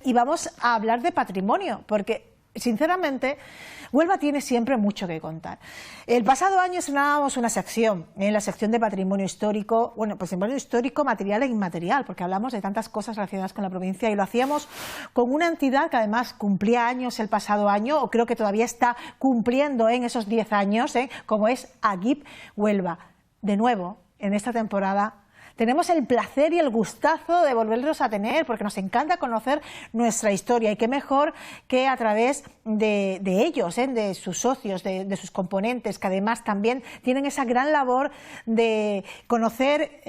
y vamos a hablar de patrimonio, porque sinceramente Huelva tiene siempre mucho que contar. El pasado año estrenábamos una sección, en la sección de patrimonio histórico, bueno, pues patrimonio histórico material e inmaterial, porque hablamos de tantas cosas relacionadas con la provincia y lo hacíamos con una entidad que además cumplía años el pasado año, o creo que todavía está cumpliendo en esos 10 años, como es AGIP Huelva. De nuevo, en esta temporada tenemos el placer y el gustazo de volverlos a tener, porque nos encanta conocer nuestra historia, y qué mejor que a través de ellos, de sus socios, de sus componentes, que además también tienen esa gran labor de conocer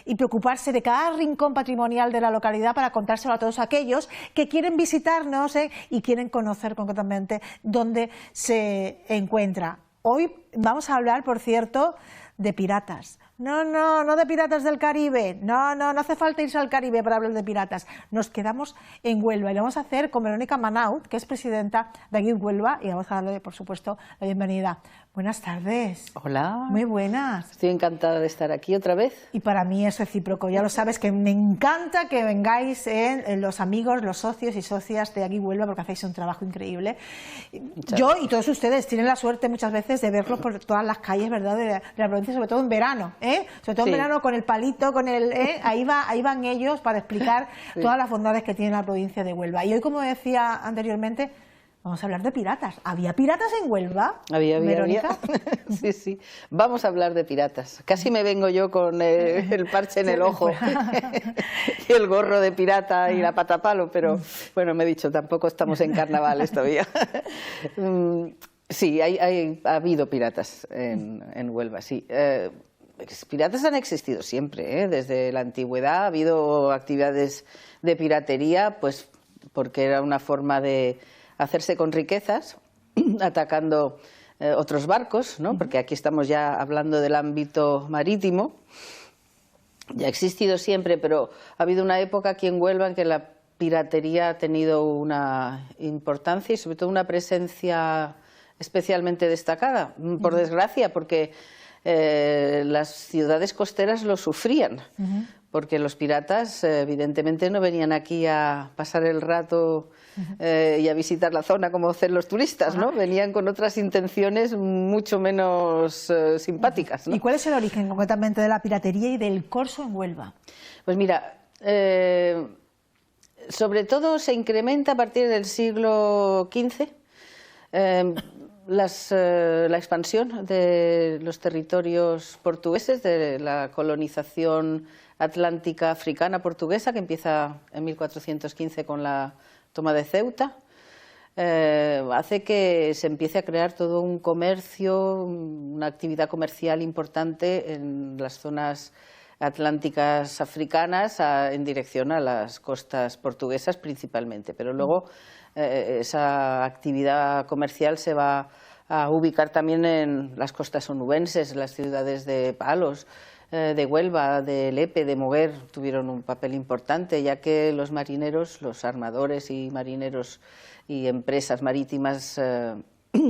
y preocuparse de cada rincón patrimonial de la localidad para contárselo a todos aquellos que quieren visitarnos y quieren conocer concretamente dónde se encuentra. Hoy vamos a hablar, por cierto, de piratas. No de piratas del Caribe, no hace falta irse al Caribe para hablar de piratas. Nos quedamos en Huelva y lo vamos a hacer con Verónica Manaut, que es presidenta de AGIP Huelva, y vamos a darle, por supuesto, la bienvenida. Buenas tardes. Hola. Muy buenas. Estoy encantada de estar aquí otra vez. Y para mí es recíproco, ya lo sabes, que me encanta que vengáis los amigos, los socios y socias de AGIP Huelva, porque hacéis un trabajo increíble. Yo y todos ustedes tienen la suerte muchas veces de verlo por todas las calles, ¿verdad?, de la provincia, sobre todo en verano, sobre todo en verano con el palito, ahí van ellos para explicar todas las bondades que tiene la provincia de Huelva. Y hoy, como decía anteriormente, vamos a hablar de piratas. ¿Había piratas en Huelva? Había. Verónica. Sí. Vamos a hablar de piratas. Casi me vengo yo con el parche en el ojo y el gorro de pirata y la patapalo, pero bueno, me he dicho, tampoco estamos en carnavales todavía. Sí, ha habido piratas en Huelva, sí. Piratas han existido siempre, desde la antigüedad ha habido actividades de piratería, pues porque era una forma de hacerse con riquezas, atacando otros barcos, ¿no? Porque aquí estamos ya hablando del ámbito marítimo. Ya ha existido siempre, pero ha habido una época aquí en Huelva en que la piratería ha tenido una importancia y sobre todo una presencia especialmente destacada, por desgracia, porque las ciudades costeras lo sufrían, porque los piratas evidentemente no venían aquí a pasar el rato y a visitar la zona como hacen los turistas, ¿no? Venían con otras intenciones mucho menos simpáticas, ¿no? ¿Y cuál es el origen concretamente de la piratería y del corso en Huelva? Pues mira, sobre todo se incrementa a partir del siglo XV. La expansión de los territorios portugueses, de la colonización atlántica africana portuguesa, que empieza en 1415 con la toma de Ceuta, hace que se empiece a crear todo un comercio, una actividad comercial importante en las zonas atlánticas africanas en dirección a las costas portuguesas principalmente, pero luego esa actividad comercial se va a ubicar también en las costas onubenses, las ciudades de Palos, de Huelva, de Lepe, de Moguer, tuvieron un papel importante, ya que los marineros, los armadores y marineros y empresas marítimas a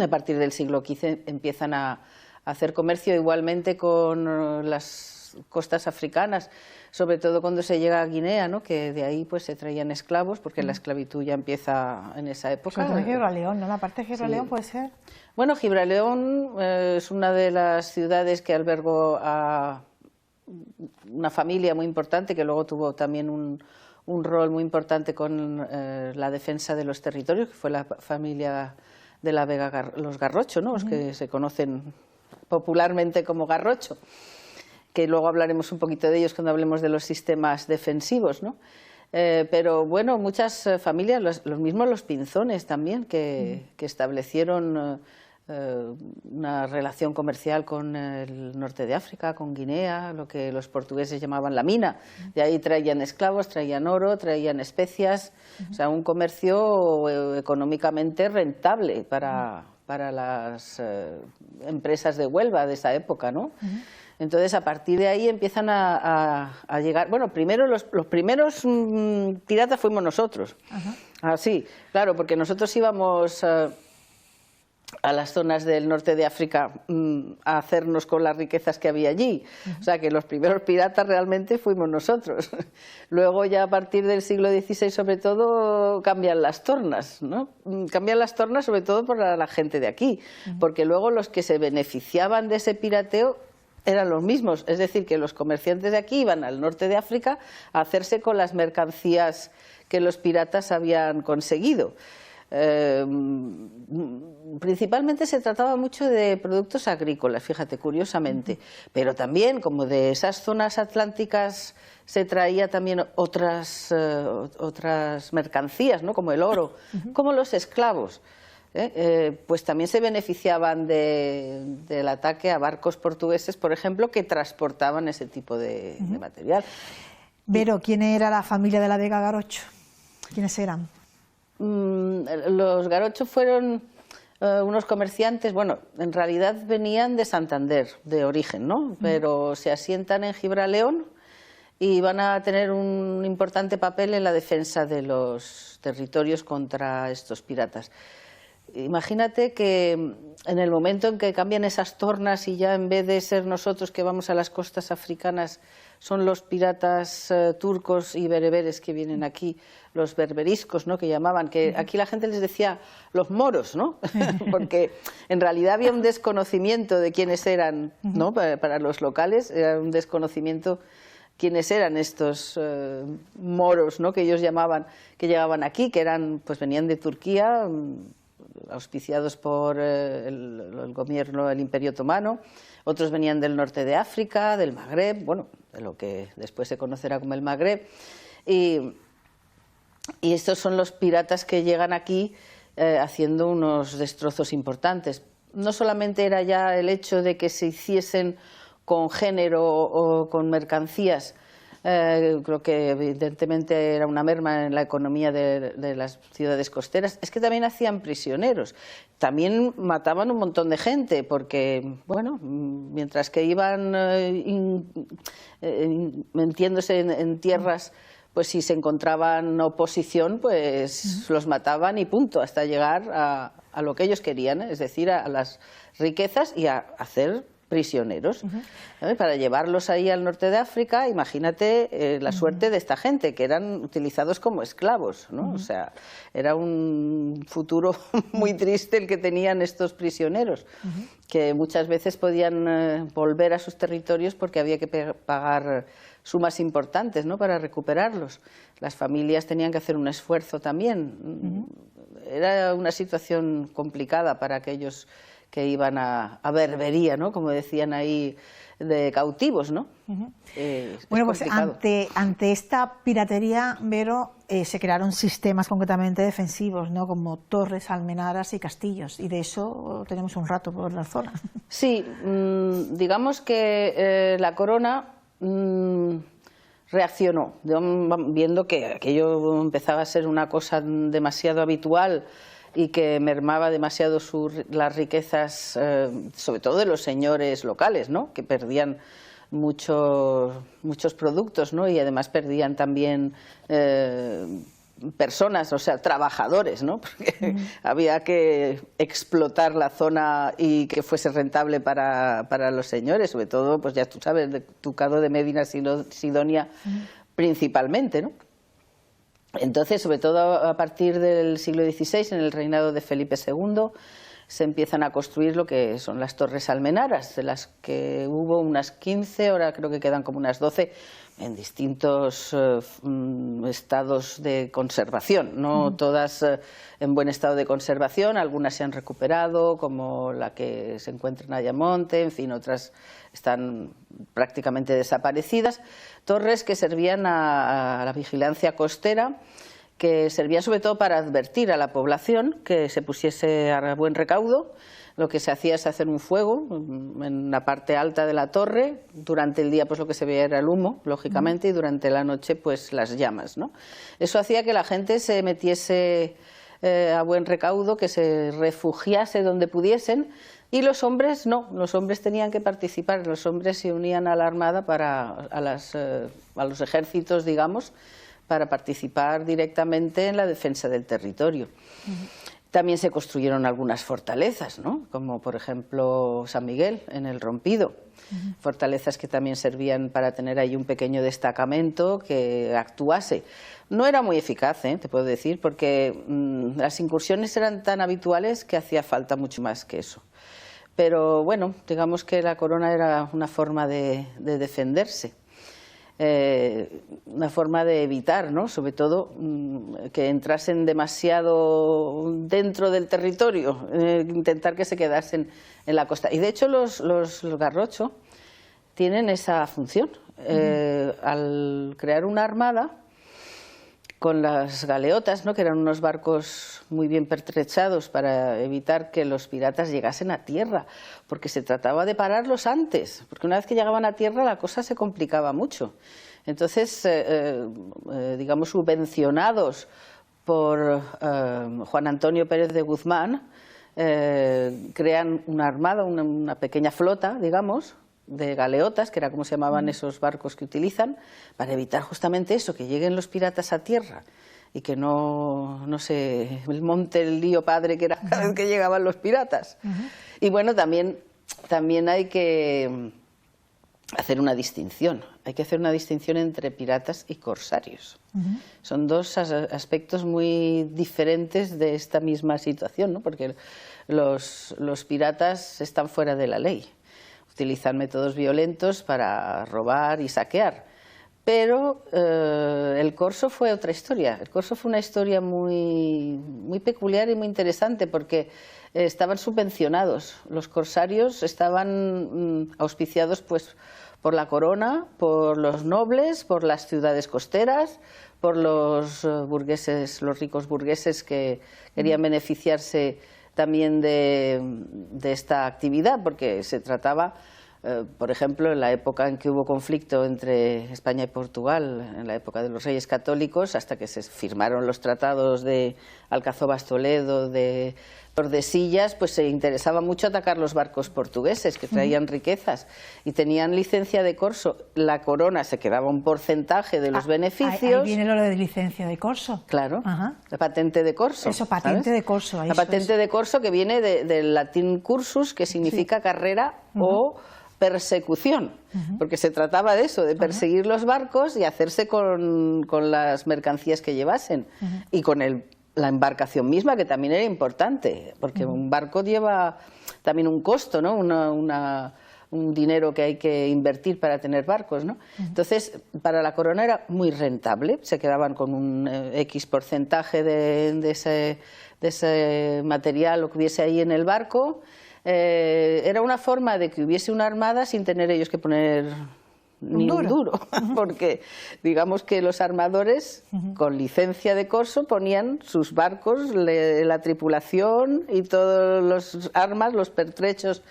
partir del siglo XV empiezan a hacer comercio igualmente con las costas africanas, sobre todo cuando se llega a Guinea, ¿no? Que de ahí pues se traían esclavos, porque la esclavitud ya empieza en esa época. Sobre todo Gibraleón, ¿no? La parte de Gibraleón puede ser. Bueno, Gibraleón es una de las ciudades que albergó a una familia muy importante, que luego tuvo también un rol muy importante con la defensa de los territorios, que fue la familia de la Vega, los Garrocho, ¿no? Los que se conocen popularmente como Garrocho, que luego hablaremos un poquito de ellos cuando hablemos de los sistemas defensivos, ¿no? Pero bueno, muchas familias, los mismos los Pinzones también, que establecieron una relación comercial con el norte de África, con Guinea, lo que los portugueses llamaban la mina. De ahí traían esclavos, traían oro, traían especias, o sea, un comercio económicamente rentable para las empresas de Huelva de esa época, ¿no? Entonces, a partir de ahí empiezan a llegar... Bueno, primero los primeros piratas fuimos nosotros. Así, claro, porque nosotros íbamos a las zonas del norte de África a hacernos con las riquezas que había allí. O sea que los primeros piratas realmente fuimos nosotros. Luego ya a partir del siglo XVI sobre todo cambian las tornas, ¿no? Cambian las tornas sobre todo por la gente de aquí, porque luego los que se beneficiaban de ese pirateo eran los mismos, es decir, que los comerciantes de aquí iban al norte de África a hacerse con las mercancías que los piratas habían conseguido. Principalmente se trataba mucho de productos agrícolas, fíjate, curiosamente, pero también como de esas zonas atlánticas se traía también otras mercancías, ¿no? Como el oro, como los esclavos. Pues también se beneficiaban del ataque a barcos portugueses, por ejemplo, que transportaban ese tipo de material. Vero, ¿quién era la familia de la Vega Garocho? ¿Quiénes eran? Los Garocho fueron unos comerciantes, bueno, en realidad venían de Santander, de origen, ¿no? Pero se asientan en Gibraleón y van a tener un importante papel en la defensa de los territorios contra estos piratas. Imagínate que en el momento en que cambian esas tornas y ya en vez de ser nosotros que vamos a las costas africanas, son los piratas turcos y bereberes que vienen aquí, los berberiscos, ¿no?, que llamaban, que aquí la gente les decía los moros, ¿no? Porque en realidad había un desconocimiento de quiénes eran, ¿no? Para los locales era un desconocimiento quiénes eran estos moros, ¿no?, que ellos llamaban, que llegaban aquí, que eran, pues venían de Turquía, auspiciados por el gobierno del Imperio Otomano. Otros venían del norte de África, del Magreb, bueno, de lo que después se conocerá como el Magreb. Y estos son los piratas que llegan aquí haciendo unos destrozos importantes. No solamente era ya el hecho de que se hiciesen con género o con mercancías, creo que evidentemente era una merma en la economía de las ciudades costeras, es que también hacían prisioneros, también mataban un montón de gente, porque, bueno, mientras que iban metiéndose en tierras, pues si se encontraban oposición, pues los mataban y punto, hasta llegar a lo que ellos querían, es decir, a las riquezas y a hacer prisioneros, para llevarlos ahí al norte de África. Imagínate la suerte de esta gente, que eran utilizados como esclavos, ¿no? O sea, era un futuro muy triste el que tenían estos prisioneros, que muchas veces podían volver a sus territorios porque había que pagar sumas importantes, ¿no?, para recuperarlos. Las familias tenían que hacer un esfuerzo también. Era una situación complicada para aquellos que iban a Berbería, ¿no?, como decían ahí, de cautivos, ¿no? Bueno, pues ante esta piratería, Vero, se crearon sistemas concretamente defensivos, ¿no?, como torres, almenaras y castillos, y de eso tenemos un rato por la zona. Sí, digamos que la corona reaccionó, viendo que aquello empezaba a ser una cosa demasiado habitual y que mermaba demasiado las riquezas, sobre todo de los señores locales, ¿no?, que perdían muchos productos, ¿no?, y además perdían también personas, o sea, trabajadores, ¿no?, porque había que explotar la zona y que fuese rentable para los señores, sobre todo, pues ya tú sabes, el ducado de Medina Sidonia principalmente, ¿no? Entonces, sobre todo a partir del siglo XVI, en el reinado de Felipe II, se empiezan a construir lo que son las torres almenaras, de las que hubo unas 15, ahora creo que quedan como unas 12, en distintos estados de conservación, no todas en buen estado de conservación, algunas se han recuperado, como la que se encuentra en Ayamonte, en fin, otras están prácticamente desaparecidas. Torres que servían a la vigilancia costera, que servían sobre todo para advertir a la población que se pusiese a buen recaudo. Lo que se hacía es hacer un fuego en la parte alta de la torre. Durante el día pues lo que se veía era el humo, lógicamente, y durante la noche pues las llamas, ¿no? Eso hacía que la gente se metiese a buen recaudo, que se refugiase donde pudiesen, y los hombres no, los hombres tenían que participar, los hombres se unían a la armada a los ejércitos, digamos, para participar directamente en la defensa del territorio. También se construyeron algunas fortalezas, ¿no? Como por ejemplo San Miguel en el Rompido, fortalezas que también servían para tener ahí un pequeño destacamento que actuase. No era muy eficaz, te puedo decir, porque las incursiones eran tan habituales que hacía falta mucho más que eso. Pero bueno, digamos que la corona era una forma de defenderse. Una forma de evitar, ¿no? Sobre todo que entrasen demasiado dentro del territorio, intentar que se quedasen en la costa. Y de hecho los Garrocho tienen esa función. Al crear una armada con las galeotas, ¿no? Que eran unos barcos muy bien pertrechados para evitar que los piratas llegasen a tierra, porque se trataba de pararlos antes, porque una vez que llegaban a tierra la cosa se complicaba mucho. Entonces, digamos, subvencionados por Juan Antonio Pérez de Guzmán, crean una armada, una pequeña flota, digamos, de galeotas, que era como se llamaban esos barcos que utilizan, para evitar justamente eso, que lleguen los piratas a tierra y que no se monte el lío padre que era cada vez que llegaban los piratas. Y bueno, también hay que hacer una distinción. Hay que hacer una distinción entre piratas y corsarios. Son dos aspectos muy diferentes de esta misma situación, ¿no? Porque los piratas están fuera de la ley. Utilizan métodos violentos para robar y saquear. Pero el corso fue otra historia. El corso fue una historia muy peculiar y muy interesante porque estaban subvencionados. Los corsarios estaban auspiciados pues, por la corona, por los nobles, por las ciudades costeras, por los burgueses, los ricos burgueses que querían beneficiarse también de esta actividad, porque se trataba, por ejemplo, en la época en que hubo conflicto entre España y Portugal, en la época de los Reyes Católicos, hasta que se firmaron los tratados de Alcazobas-Toledo, de Tordesillas, pues se interesaba mucho atacar los barcos portugueses que traían riquezas y tenían licencia de corso. La corona se quedaba un porcentaje de los beneficios. Ahí viene lo de licencia de corso. Claro, la patente de corso. Eso, patente de corso. La patente de corso que viene del latín cursus, que significa carrera o persecución, porque se trataba de eso, de perseguir los barcos y hacerse con las mercancías que llevasen y con la embarcación misma, que también era importante, porque un barco lleva también un costo, ¿no? Un dinero que hay que invertir para tener barcos, ¿no? Entonces, para la corona era muy rentable, se quedaban con un X porcentaje de ese material lo que hubiese ahí en el barco. Era una forma de que hubiese una armada sin tener ellos que poner ni un duro, porque digamos que los armadores con licencia de corso ponían sus barcos, la tripulación y todos los armas, los pertrechos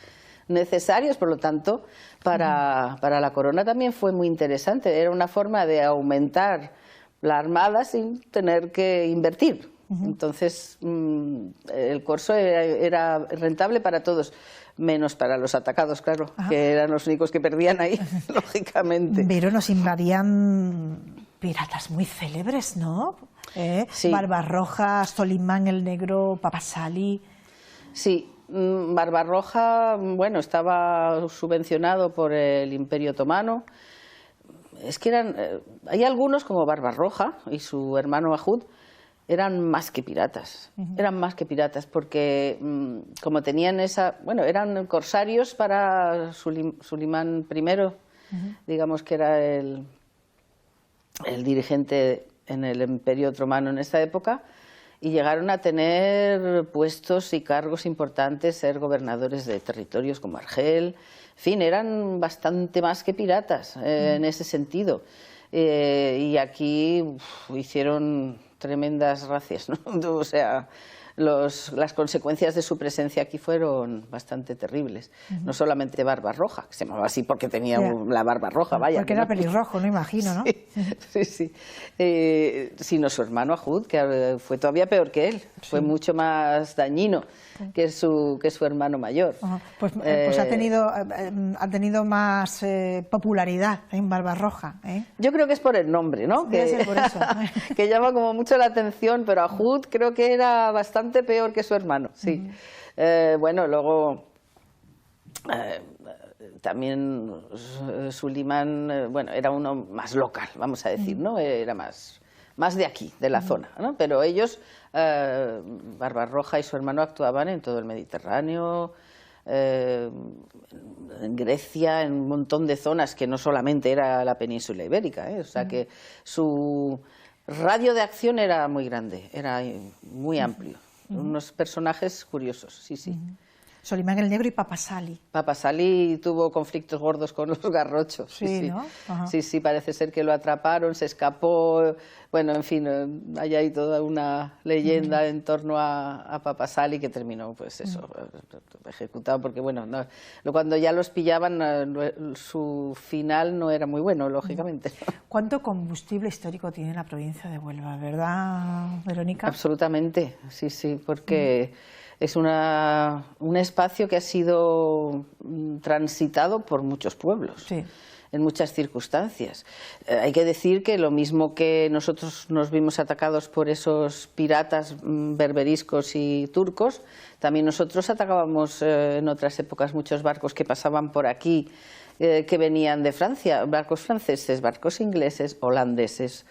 necesarios. Por lo tanto, para la corona también fue muy interesante, era una forma de aumentar la armada sin tener que invertir. Entonces, el corso era rentable para todos, menos para los atacados, claro, que eran los únicos que perdían ahí, lógicamente. Pero nos invadían piratas muy célebres, ¿no? Sí. Barbarroja, Solimán el Negro, Papasali. Sí, Barbarroja, bueno, estaba subvencionado por el Imperio Otomano. Es que hay algunos como Barbarroja y su hermano Ahud, eran más que piratas, porque como tenían eran corsarios para Sulimán I, digamos que era el dirigente en el Imperio Otomano en esta época, y llegaron a tener puestos y cargos importantes, ser gobernadores de territorios como Argel, en fin, eran bastante más que piratas en ese sentido. Y aquí hicieron tremendas racias, ¿no? O sea, las consecuencias de su presencia aquí fueron bastante terribles. No solamente Barbarroja, que se llamaba así porque tenía la barba roja, vaya. Porque era pelirrojo, no imagino, ¿no? Sí. Sino su hermano Ahud, que fue todavía peor que él, fue mucho más dañino que su hermano mayor. Pues ha tenido más popularidad en Barbarroja. Yo creo que es por el nombre, ¿no? Debe ser por eso. Que llama como mucho la atención, pero Ahud creo que era bastante bastante peor que su hermano, sí. Bueno, luego también Sulimán, bueno, era uno más local, vamos a decir, ¿no? Era más de aquí, de la zona, ¿no? Pero ellos, Barbarroja y su hermano, actuaban en todo el Mediterráneo, en Grecia, en un montón de zonas que no solamente era la península ibérica, o sea que su radio de acción era muy grande, era muy amplio. Unos personajes curiosos, sí, sí. Solimán el Negro y Papasali. Papasali tuvo conflictos gordos con los garrochos. Sí, sí, ¿no? Ajá. Sí, sí, parece ser que lo atraparon, se escapó. Bueno, en fin, hay ahí toda una leyenda en torno a Papasali que terminó, pues eso, ejecutado, porque bueno, cuando ya los pillaban, su final no era muy bueno, lógicamente. ¿Cuánto combustible histórico tiene la provincia de Huelva, verdad, Verónica? Absolutamente, sí, sí, porque es un espacio que ha sido transitado por muchos pueblos, sí, en muchas circunstancias. Hay que decir que lo mismo que nosotros nos vimos atacados por esos piratas berberiscos y turcos, también nosotros atacábamos en otras épocas muchos barcos que pasaban por aquí, que venían de Francia, barcos franceses, barcos ingleses, holandeses,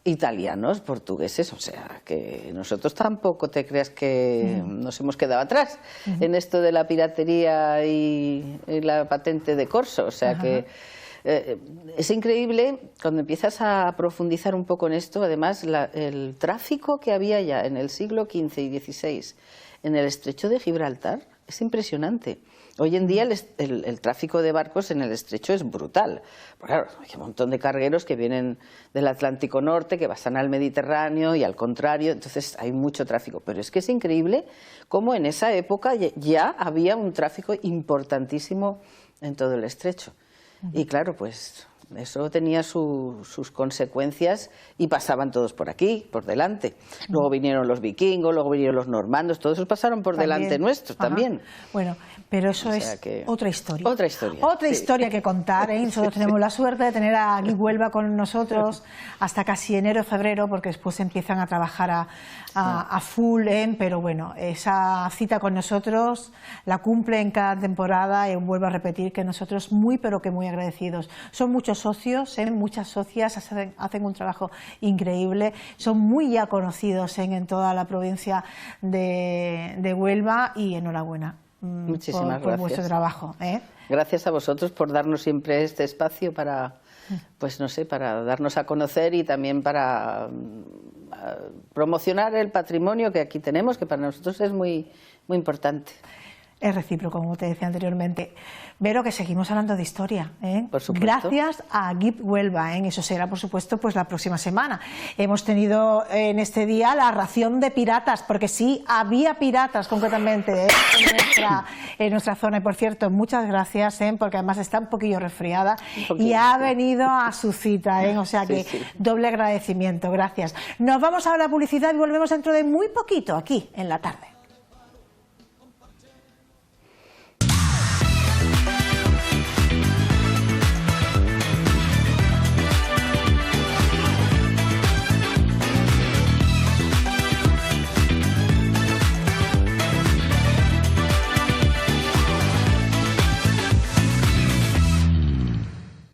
italianos, portugueses, o sea, que nosotros tampoco te creas que nos hemos quedado atrás en esto de la piratería y la patente de corso, o sea que es increíble cuando empiezas a profundizar un poco en esto, además el tráfico que había ya en el siglo XV y XVI en el estrecho de Gibraltar es impresionante. Hoy en día el tráfico de barcos en el estrecho es brutal. Pues claro, hay un montón de cargueros que vienen del Atlántico Norte, que pasan al Mediterráneo y al contrario, entonces hay mucho tráfico. Pero es que es increíble cómo en esa época ya había un tráfico importantísimo en todo el estrecho. Y claro, pues eso tenía sus consecuencias y pasaban todos por aquí, por delante. Luego vinieron los vikingos, luego vinieron los normandos, todos esos pasaron por delante nuestro también. Bueno, pero eso es otra historia. Otra historia. Otra historia que contar, ¿eh? Nosotros tenemos la suerte de tener a Guy Huelva con nosotros hasta casi enero, febrero, porque después empiezan a trabajar a full, pero bueno, esa cita con nosotros la cumple en cada temporada y vuelvo a repetir que nosotros muy pero que muy agradecidos. Son muchos socios, muchas socias, hacen un trabajo increíble, son muy ya conocidos en toda la provincia de Huelva y enhorabuena. Muchísimas por vuestro trabajo. Gracias a vosotros por darnos siempre este espacio para, pues no sé, para darnos a conocer y también para promocionar el patrimonio que aquí tenemos, que para nosotros es muy, muy importante. Es recíproco, como te decía anteriormente. Vero, que seguimos hablando de historia, Por supuesto. Gracias a Guy Huelva, Eso será, por supuesto, pues la próxima semana. Hemos tenido en este día la ración de piratas, porque sí, había piratas concretamente en nuestra zona. Y por cierto, muchas gracias, porque además está un poquillo resfriada y ha venido a su cita, O sea que doble agradecimiento. Gracias. Nos vamos ahora a la publicidad y volvemos dentro de muy poquito aquí en La Tarde.